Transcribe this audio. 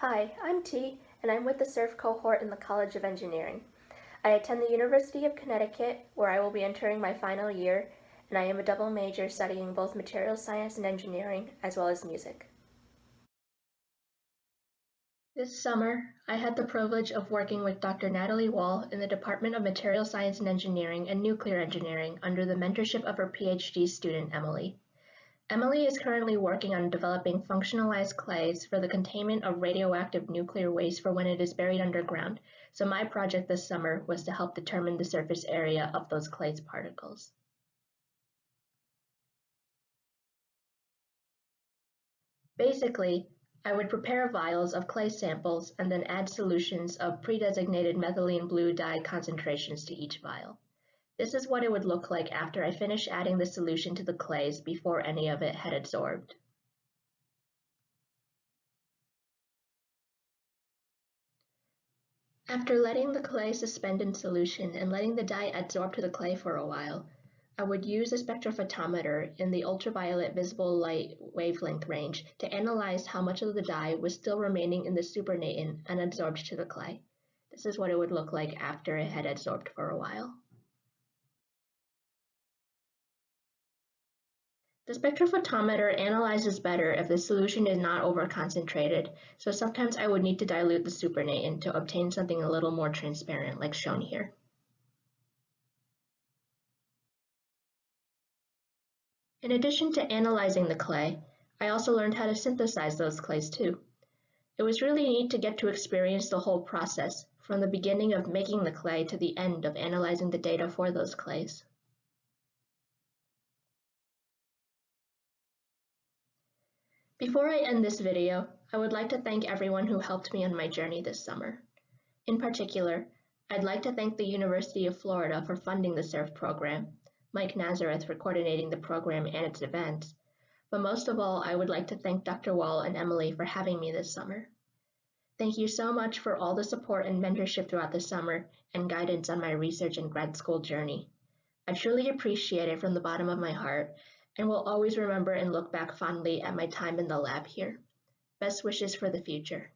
Hi, I'm T, and I'm with the SURF cohort in the College of Engineering. I attend the University of Connecticut, where I will be entering my final year, and I am a double major studying both materials science and engineering, as well as music. This summer, I had the privilege of working with Dr. Natalie Wall in the Department of Material Science and Engineering and Nuclear Engineering under the mentorship of her PhD student, Emily. Emily is currently working on developing functionalized clays for the containment of radioactive nuclear waste for when it is buried underground, so my project this summer was to help determine the surface area of those clays particles. Basically, I would prepare vials of clay samples and then add solutions of pre-designated methylene blue dye concentrations to each vial. This is what it would look like after I finished adding the solution to the clays before any of it had absorbed. After letting the clay suspend in solution and letting the dye adsorb to the clay for a while, I would use a spectrophotometer in the ultraviolet visible light wavelength range to analyze how much of the dye was still remaining in the supernatant and adsorbed to the clay. This is what it would look like after it had adsorbed for a while. The spectrophotometer analyzes better if the solution is not overconcentrated, so sometimes I would need to dilute the supernatant to obtain something a little more transparent, like shown here. In addition to analyzing the clay, I also learned how to synthesize those clays too. It was really neat to get to experience the whole process, from the beginning of making the clay to the end of analyzing the data for those clays. Before I end this video, I would like to thank everyone who helped me on my journey this summer. In particular, I'd like to thank the University of Florida for funding the SURF program, Mike Nazareth for coordinating the program and its events, but most of all, I would like to thank Dr. Wall and Emily for having me this summer. Thank you so much for all the support and mentorship throughout the summer and guidance on my research and grad school journey. I truly appreciate it from the bottom of my heart and will always remember and look back fondly at my time in the lab here. Best wishes for the future.